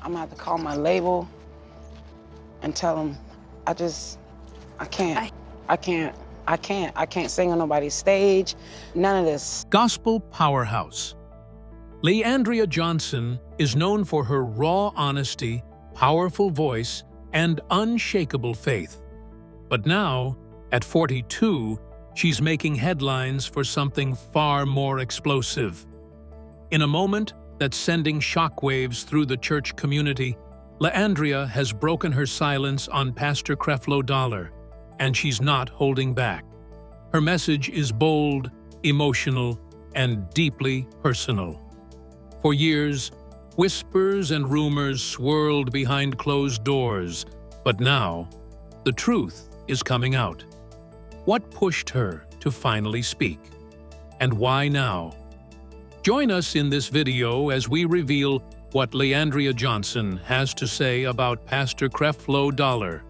I'm gonna have to call my label and tell them I can't. I can't sing on nobody's stage. None of this. Gospel powerhouse. Leandria Johnson is known for her raw honesty, powerful voice, and unshakable faith. But now, at 42, she's making headlines for something far more explosive. In a moment that's sending shockwaves through the church community, Leandria has broken her silence on Pastor Creflo Dollar, and she's not holding back. Her message is bold, emotional, and deeply personal. For years, whispers and rumors swirled behind closed doors, but now, the truth is coming out. What pushed her to finally speak? And why now? Join us in this video as we reveal what Leandria Johnson has to say about Pastor Creflo Dollar.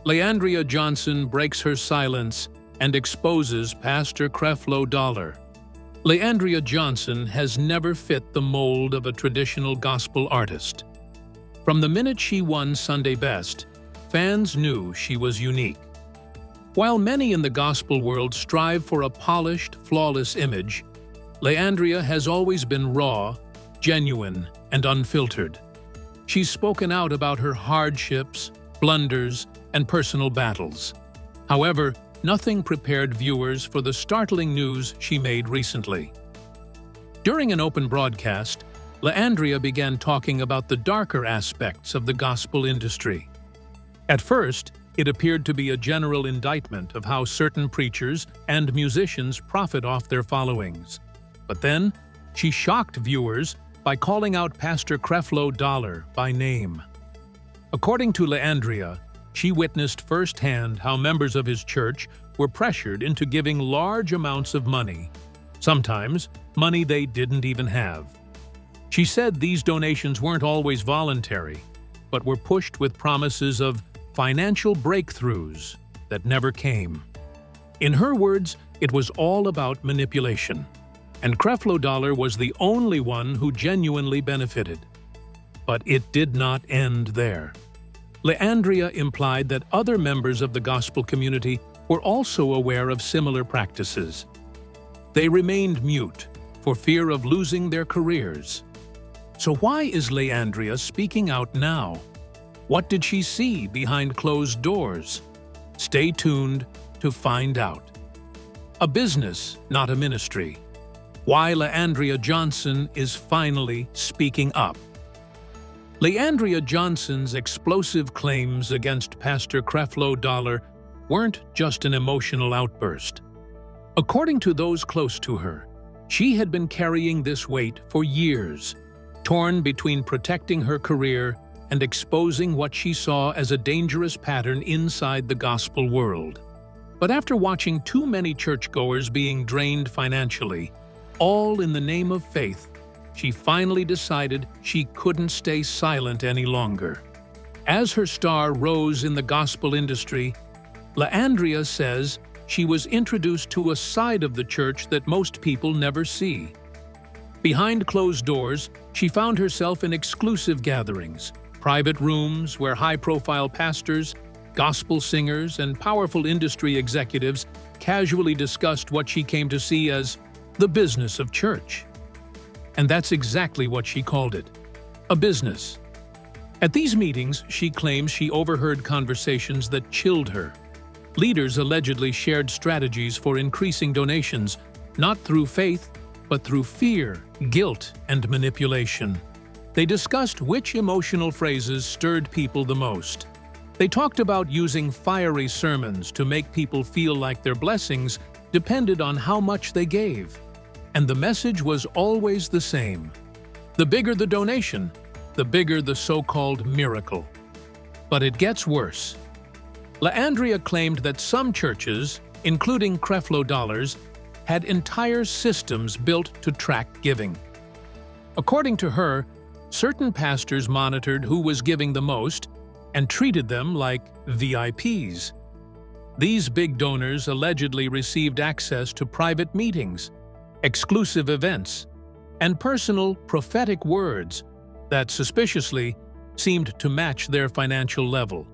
Leandria Johnson breaks her silence and exposes Pastor Creflo Dollar. Leandria Johnson has never fit the mold of a traditional gospel artist. From the minute she won Sunday Best, fans knew she was unique. While many in the gospel world strive for a polished, flawless image, Leandria has always been raw, genuine, and unfiltered. She's spoken out about her hardships, blunders, and personal battles. However, nothing prepared viewers for the startling news she made recently. During an open broadcast, Leandria began talking about the darker aspects of the gospel industry. At first, it appeared to be a general indictment of how certain preachers and musicians profit off their followings. But then, she shocked viewers by calling out Pastor Creflo Dollar by name. According to Leandria, she witnessed firsthand how members of his church were pressured into giving large amounts of money, sometimes money they didn't even have. She said these donations weren't always voluntary, but were pushed with promises of financial breakthroughs that never came. In her words, it was all about manipulation, and Creflo Dollar was the only one who genuinely benefited. But it did not end there. Leandria implied that other members of the gospel community were also aware of similar practices. They remained mute for fear of losing their careers. So why is Leandria speaking out now? What did she see behind closed doors? Stay tuned to find out. A business, not a ministry. Why Leandria Johnson is finally speaking up. Leandria Johnson's explosive claims against Pastor Creflo Dollar weren't just an emotional outburst. According to those close to her, she had been carrying this weight for years, torn between protecting her career and exposing what she saw as a dangerous pattern inside the gospel world. But after watching too many churchgoers being drained financially, all in the name of faith, she finally decided she couldn't stay silent any longer. As her star rose in the gospel industry, Leandria says she was introduced to a side of the church that most people never see. Behind closed doors, she found herself in exclusive gatherings, private rooms where high-profile pastors, gospel singers, and powerful industry executives casually discussed what she came to see as the business of church. And that's exactly what she called it, a business. At these meetings, she claims she overheard conversations that chilled her. Leaders allegedly shared strategies for increasing donations, not through faith, but through fear, guilt, and manipulation. They discussed which emotional phrases stirred people the most. They talked about using fiery sermons to make people feel like their blessings depended on how much they gave. And the message was always the same. The bigger the donation, the bigger the so-called miracle. But it gets worse. Leandria claimed that some churches, including Creflo Dollar's, had entire systems built to track giving. According to her, certain pastors monitored who was giving the most and treated them like VIPs. These big donors allegedly received access to private meetings, exclusive events, and personal prophetic words that, suspiciously, seemed to match their financial level.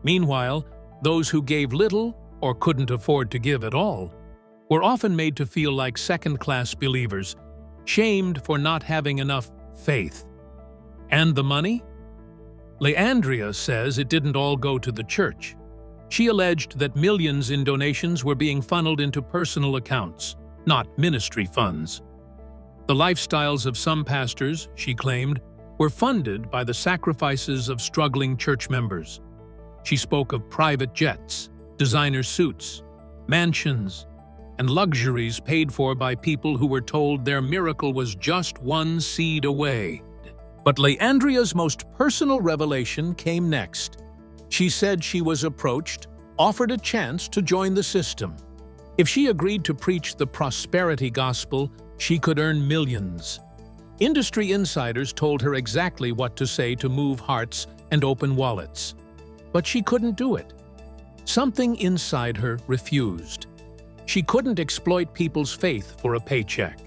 Meanwhile, those who gave little or couldn't afford to give at all were often made to feel like second-class believers, shamed for not having enough faith. And the money? Leandria says it didn't all go to the church. She alleged that millions in donations were being funneled into personal accounts, not ministry funds. The lifestyles of some pastors, she claimed, were funded by the sacrifices of struggling church members. She spoke of private jets, designer suits, mansions, and luxuries paid for by people who were told their miracle was just one seed away. But Leandria's most personal revelation came next. She said she was approached, offered a chance to join the system. If she agreed to preach the prosperity gospel, she could earn millions. Industry insiders told her exactly what to say to move hearts and open wallets. But she couldn't do it. Something inside her refused. She couldn't exploit people's faith for a paycheck.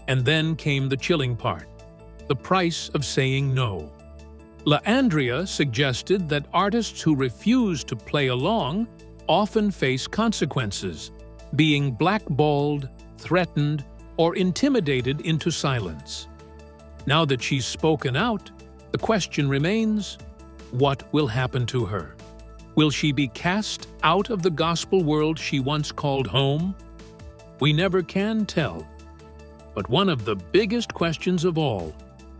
And then came the chilling part: the price of saying no. Leandria suggested that artists who refuse to play along often face consequences, being blackballed, threatened, or intimidated into silence. Now that she's spoken out, the question remains: what will happen to her? Will she be cast out of the gospel world she once called home? We never can tell. But one of the biggest questions of all: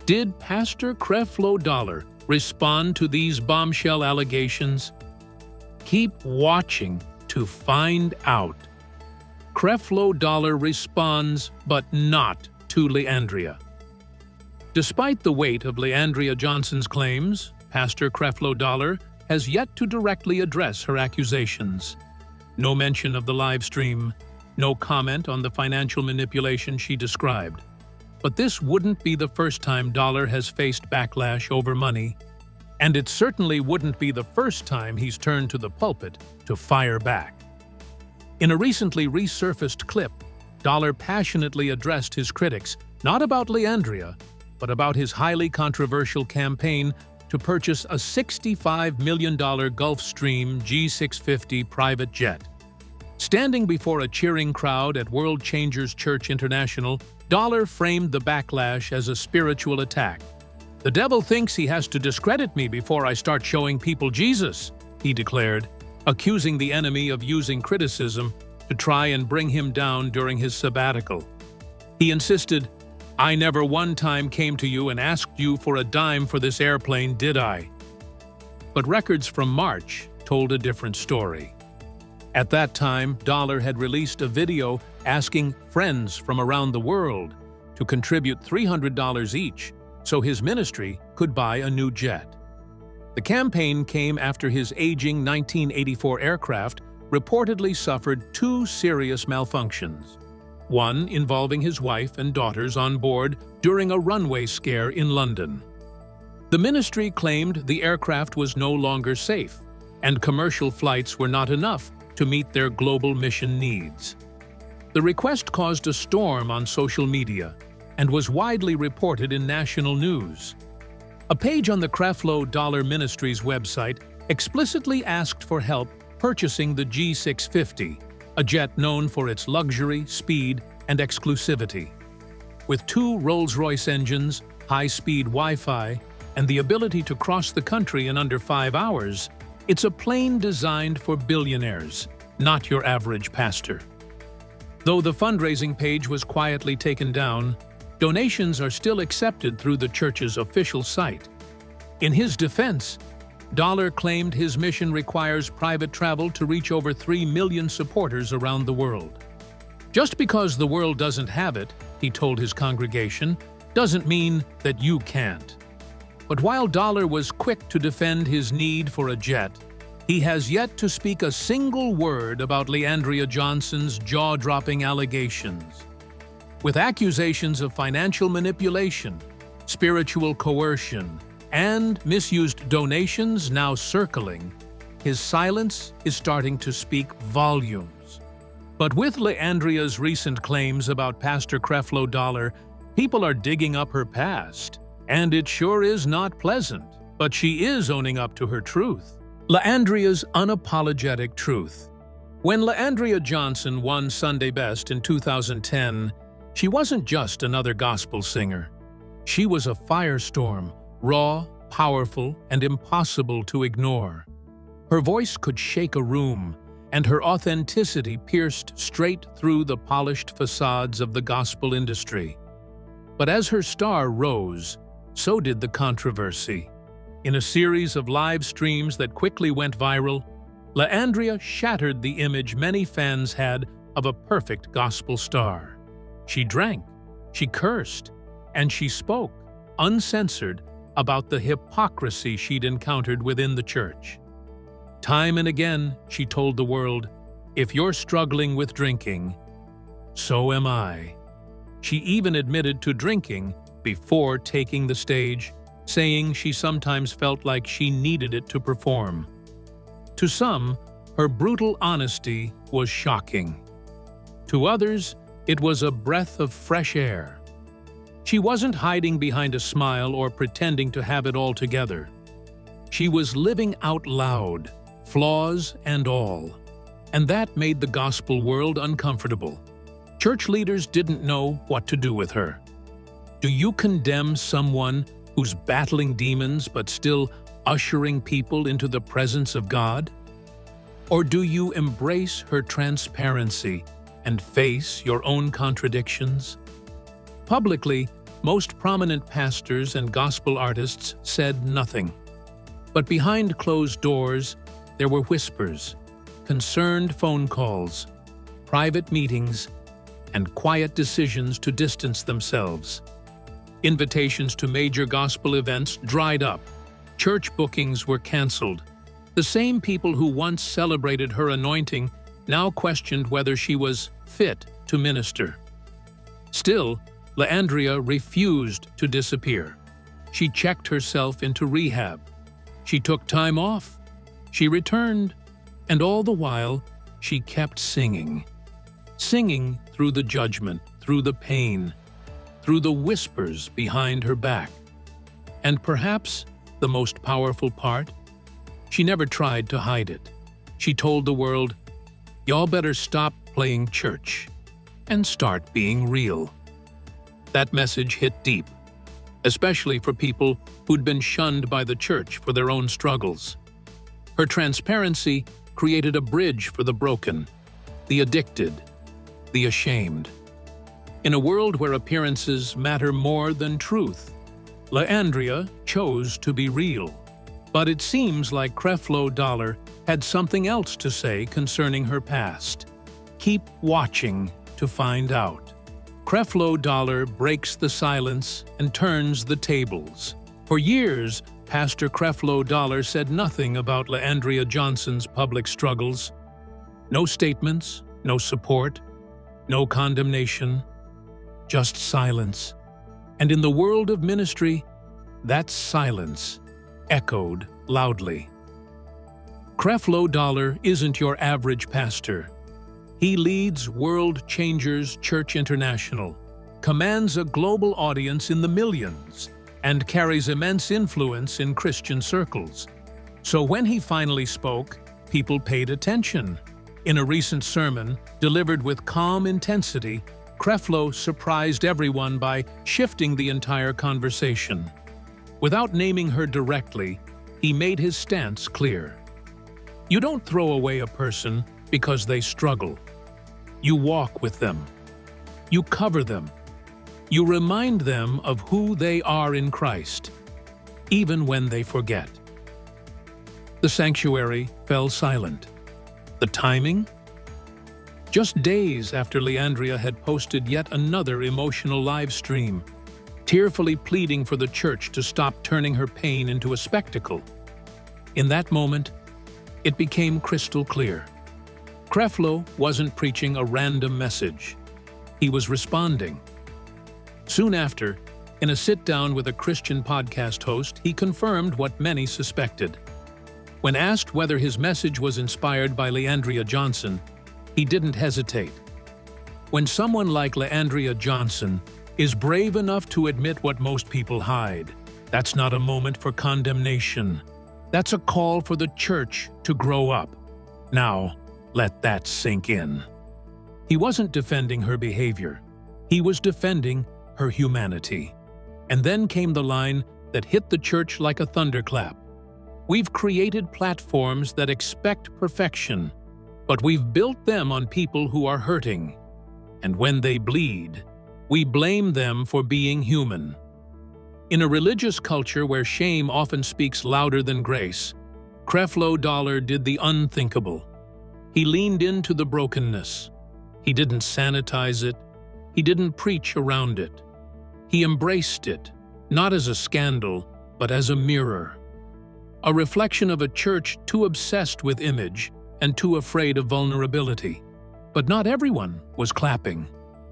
did Pastor Creflo Dollar respond to these bombshell allegations? Keep watching to find out. Creflo Dollar responds, but not to Leandria. Despite the weight of Leandria Johnson's claims, Pastor Creflo Dollar has yet to directly address her accusations. No mention of the live stream, no comment on the financial manipulation she described. But this wouldn't be the first time Dollar has faced backlash over money, and it certainly wouldn't be the first time he's turned to the pulpit to fire back. In a recently resurfaced clip, Dollar passionately addressed his critics, not about Leandria, but about his highly controversial campaign to purchase a $65 million Gulfstream G650 private jet. Standing before a cheering crowd at World Changers Church International, Dollar framed the backlash as a spiritual attack. "The devil thinks he has to discredit me before I start showing people Jesus," he declared, accusing the enemy of using criticism to try and bring him down during his sabbatical. He insisted, "I never one time came to you and asked you for a dime for this airplane, did I?" But records from March told a different story. At that time, Dollar had released a video asking friends from around the world to contribute $300 each so his ministry could buy a new jet. The campaign came after his aging 1984 aircraft reportedly suffered 2 serious malfunctions, one involving his wife and daughters on board during a runway scare in London. The ministry claimed the aircraft was no longer safe, and commercial flights were not enough to meet their global mission needs. The request caused a storm on social media and was widely reported in national news. A page on the Creflo Dollar Ministries website explicitly asked for help purchasing the G650, a jet known for its luxury, speed, and exclusivity. With 2 Rolls-Royce engines, high-speed Wi-Fi, and the ability to cross the country in under 5 hours, it's a plane designed for billionaires, not your average pastor. Though the fundraising page was quietly taken down, donations are still accepted through the church's official site. In his defense, Dollar claimed his mission requires private travel to reach over 3 million supporters around the world. "Just because the world doesn't have it," he told his congregation, "doesn't mean that you can't." But while Dollar was quick to defend his need for a jet, he has yet to speak a single word about Leandria Johnson's jaw-dropping allegations. With accusations of financial manipulation, spiritual coercion, and misused donations now circling, his silence is starting to speak volumes. But with Leandria's recent claims about Pastor Creflo Dollar, people are digging up her past, and it sure is not pleasant. but she is owning up to her truth. LaAndria's unapologetic truth. When LaAndria Johnson won Sunday Best in 2010, she wasn't just another gospel singer. She was a firestorm, raw, powerful, and impossible to ignore. Her voice could shake a room, and her authenticity pierced straight through the polished facades of the gospel industry. But as her star rose, so did the controversy. In a series of live streams that quickly went viral, LaAndria shattered the image many fans had of a perfect gospel star. She drank, she cursed, and she spoke, uncensored, about the hypocrisy she'd encountered within the church. Time and again, she told the world, "If you're struggling with drinking, so am I." She even admitted to drinking before taking the stage, saying she sometimes felt like she needed it to perform. To some, her brutal honesty was shocking. To others, it was a breath of fresh air. She wasn't hiding behind a smile or pretending to have it all together. She was living out loud, flaws and all. And that made the gospel world uncomfortable. Church leaders didn't know what to do with her. Do you condemn someone who's battling demons but still ushering people into the presence of God? Or do you embrace her transparency and face your own contradictions? Publicly, most prominent pastors and gospel artists said nothing. But behind closed doors, there were whispers, concerned phone calls, private meetings, and quiet decisions to distance themselves. Invitations to major gospel events dried up. Church bookings were canceled. The same people who once celebrated her anointing now questioned whether she was fit to minister. Still, LaAndria refused to disappear. She checked herself into rehab. She took time off. She returned, and all the while, she kept singing. Singing through the judgment, through the pain, through the whispers behind her back. And perhaps the most powerful part? She never tried to hide it. She told the world, "Y'all better stop playing church and start being real." That message hit deep, especially for people who'd been shunned by the church for their own struggles. Her transparency created a bridge for the broken, the addicted, the ashamed. In a world where appearances matter more than truth, LaAndria chose to be real. But it seems like Creflo Dollar had something else to say concerning her past. Keep watching to find out. Creflo Dollar breaks the silence and turns the tables. For years, Pastor Creflo Dollar said nothing about LaAndria Johnson's public struggles. No statements, no support, no condemnation, just silence. And in the world of ministry, that silence echoed loudly. Creflo Dollar isn't your average pastor. He leads World Changers Church International, commands a global audience in the millions, and carries immense influence in Christian circles. So when he finally spoke, people paid attention. In a recent sermon, delivered with calm intensity, Creflo surprised everyone by shifting the entire conversation. Without naming her directly, he made his stance clear. You don't throw away a person because they struggle. You walk with them. You cover them. You remind them of who they are in Christ, even when they forget. The sanctuary fell silent. The timing? Just days after LaAndria had posted yet another emotional live stream, tearfully pleading for the church to stop turning her pain into a spectacle. In that moment, it became crystal clear. Creflo wasn't preaching a random message. He was responding. Soon after, in a sit-down with a Christian podcast host, he confirmed what many suspected. When asked whether his message was inspired by LaAndria Johnson, he didn't hesitate. When someone like LaAndria Johnson is brave enough to admit what most people hide, That's not a moment for condemnation. That's a call for the church to grow up. Now, let that sink in. He wasn't defending her behavior. He was defending her humanity. And then came the line that hit the church like a thunderclap. We've created platforms that expect perfection, but we've built them on people who are hurting. And when they bleed, we blame them for being human. In a religious culture where shame often speaks louder than grace, Creflo Dollar did the unthinkable. He leaned into the brokenness. He didn't sanitize it. He didn't preach around it. He embraced it, not as a scandal, but as a mirror. A reflection of a church too obsessed with image and too afraid of vulnerability. But not everyone was clapping.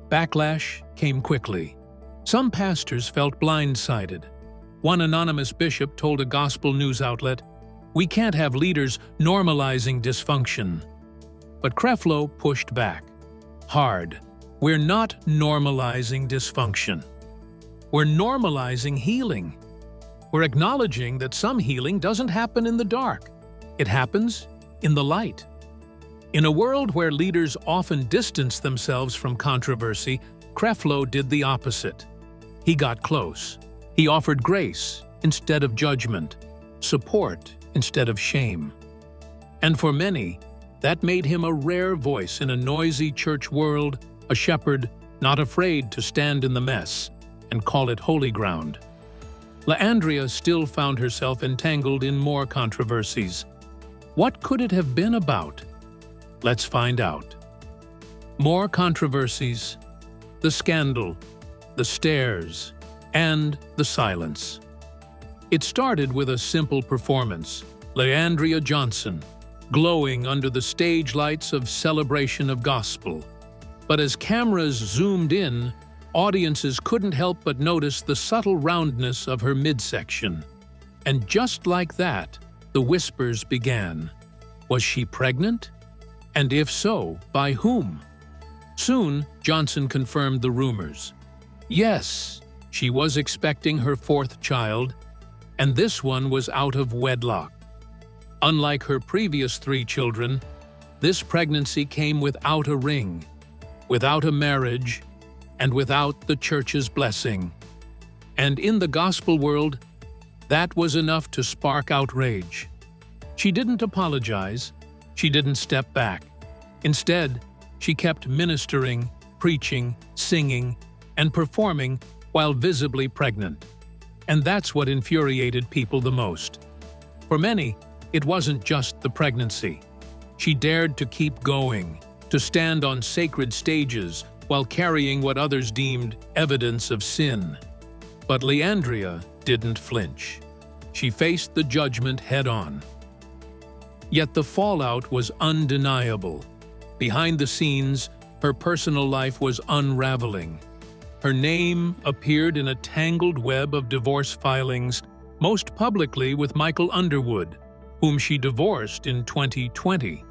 Backlash came quickly. Some pastors felt blindsided. One anonymous bishop told a gospel news outlet, "We can't have leaders normalizing dysfunction." But Creflo pushed back. Hard. We're not normalizing dysfunction. We're normalizing healing. We're acknowledging that some healing doesn't happen in the dark. It happens in the light. In a world where leaders often distance themselves from controversy, Creflo did the opposite. He got close. He offered grace instead of judgment, support instead of shame. And for many, that made him a rare voice in a noisy church world, a shepherd not afraid to stand in the mess and call it holy ground. Leandria still found herself entangled in more controversies. What could it have been about? Let's find out. More controversies, the scandal, the stares, and the silence. It started with a simple performance, Leandria Johnson, glowing under the stage lights of celebration of gospel. But as cameras zoomed in, audiences couldn't help but notice the subtle roundness of her midsection. And just like that, the whispers began. Was she pregnant? And if so, by whom? Soon, Johnson confirmed the rumors. Yes, she was expecting her fourth child, and this one was out of wedlock. Unlike her previous 3 children, this pregnancy came without a ring, without a marriage, and without the church's blessing. And in the gospel world, that was enough to spark outrage. She didn't apologize. She didn't step back. Instead, she kept ministering, preaching, singing, and performing while visibly pregnant. And that's what infuriated people the most. For many, it wasn't just the pregnancy. She dared to keep going, to stand on sacred stages while carrying what others deemed evidence of sin. But Leandria didn't flinch. She faced the judgment head-on. Yet the fallout was undeniable. Behind the scenes, her personal life was unraveling. Her name appeared in a tangled web of divorce filings, most publicly with Michael Underwood, whom she divorced in 2020.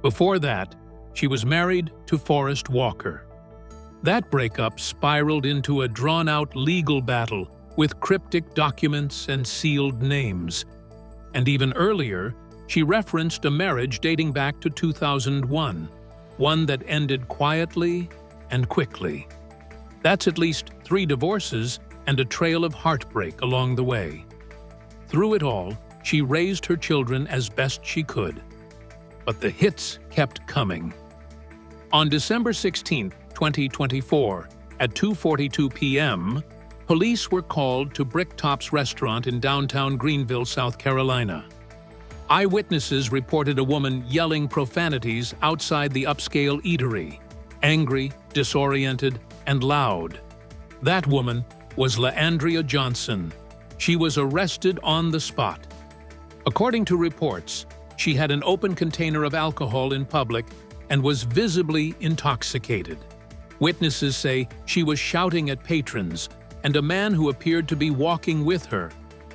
Before that, she was married to Forrest Walker. That breakup spiraled into a drawn-out legal battle with cryptic documents and sealed names. And even earlier, she referenced a marriage dating back to 2001, one that ended quietly and quickly. That's at least 3 divorces and a trail of heartbreak along the way. Through it all, she raised her children as best she could. But the hits kept coming. On December 16, 2024, at 2:42 p.m., police were called to Bricktop's restaurant in downtown Greenville, South Carolina. Eyewitnesses reported a woman yelling profanities outside the upscale eatery, angry, disoriented, and loud. That woman was Leandria Johnson. She was arrested on the spot. According to reports, she had an open container of alcohol in public and was visibly intoxicated. Witnesses say she was shouting at patrons and a man who appeared to be walking with her,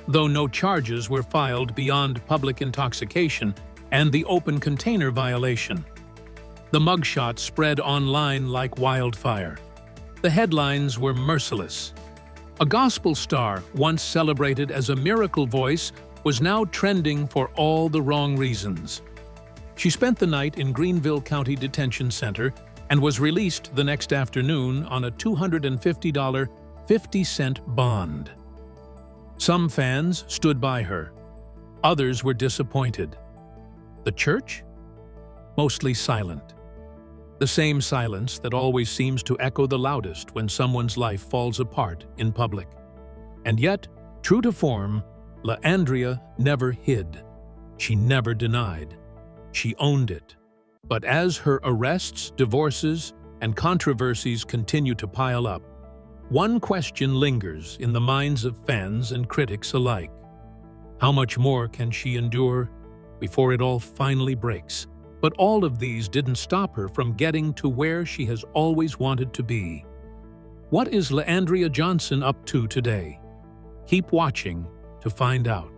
though no charges were filed beyond public intoxication and the open container violation. The mugshot spread online like wildfire. The headlines were merciless. A gospel star, once celebrated as a miracle voice, was now trending for all the wrong reasons. She spent the night in Greenville County Detention Center and was released the next afternoon on a $250 50-cent bond. Some fans stood by her. Others were disappointed. The church? Mostly silent. The same silence that always seems to echo the loudest when someone's life falls apart in public. And yet, true to form, LaAndrea never hid. She never denied. She owned it. But as her arrests, divorces, and controversies continue to pile up, one question lingers in the minds of fans and critics alike. How much more can she endure before it all finally breaks? But all of these didn't stop her from getting to where she has always wanted to be. What is LaAndrea Johnson up to today? Keep watching to find out.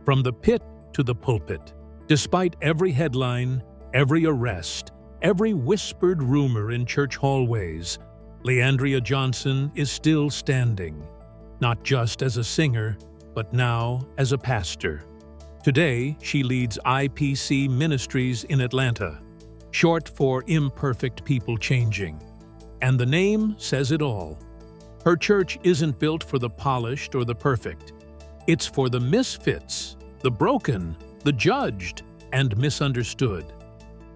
From the pit to the pulpit, despite every headline, every arrest, every whispered rumor in church hallways, LaAndrea Johnson is still standing, not just as a singer, but now as a pastor. Today, she leads IPC Ministries in Atlanta, short for Imperfect People Changing. And the name says it all. Her church isn't built for the polished or the perfect. It's for the misfits, the broken, the judged, and misunderstood.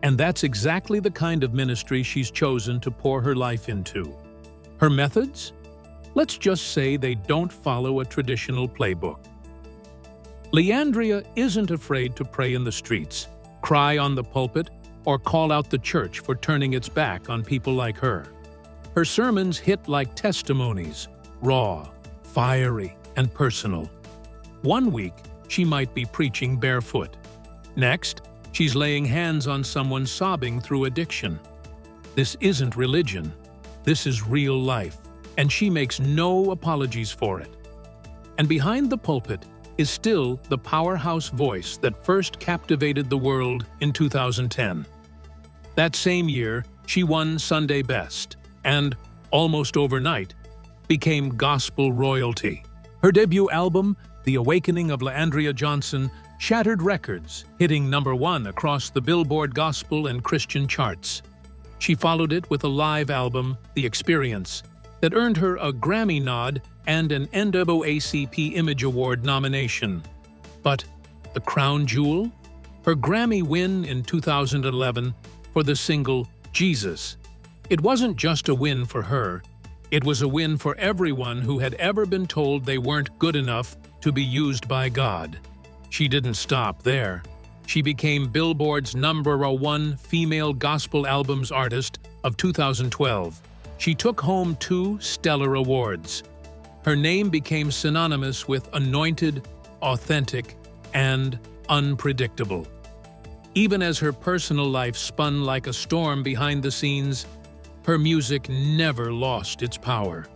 And that's exactly the kind of ministry she's chosen to pour her life into. Her methods? Let's just say they don't follow a traditional playbook. LaAndrea isn't afraid to pray in the streets, cry on the pulpit, or call out the church for turning its back on people like her. Her sermons hit like testimonies, raw, fiery, and personal. One week, she might be preaching barefoot. Next, she's laying hands on someone sobbing through addiction. This isn't religion. This is real life, and she makes no apologies for it. And behind the pulpit is still the powerhouse voice that first captivated the world in 2010. That same year, she won Sunday Best and, almost overnight, became gospel royalty. Her debut album, The Awakening of LaAndrea Johnson, shattered records, hitting #1 across the Billboard Gospel and Christian charts. She followed it with a live album, The Experience, that earned her a Grammy nod and an NAACP Image Award nomination. But the crown jewel? Her Grammy win in 2011 for the single Jesus. It wasn't just a win for her, it was a win for everyone who had ever been told they weren't good enough to be used by God. She didn't stop there. She became Billboard's #1 female gospel albums artist of 2012. She took home 2 stellar awards. Her name became synonymous with anointed, authentic, and unpredictable. Even as her personal life spun like a storm behind the scenes, her music never lost its power.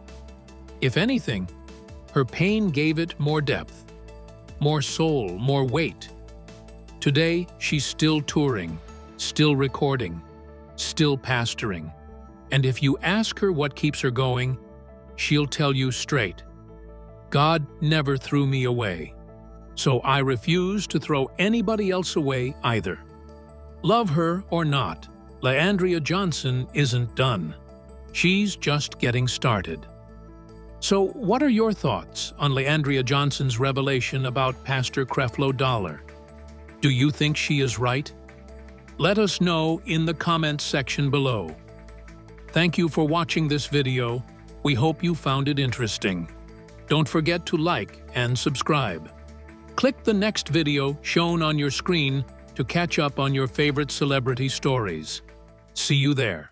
If anything, her pain gave it more depth, more soul, more weight. Today, she's still touring, still recording, still pastoring. And if you ask her what keeps her going, she'll tell you straight, God never threw me away, so I refuse to throw anybody else away either. Love her or not, LaAndrea Johnson isn't done. She's just getting started. So what are your thoughts on LaAndrea Johnson's revelation about Pastor Creflo Dollar? Do you think she is right? Let us know in the comments section below. Thank you for watching this video. We hope you found it interesting. Don't forget to like and subscribe. Click the next video shown on your screen to catch up on your favorite celebrity stories. See you there.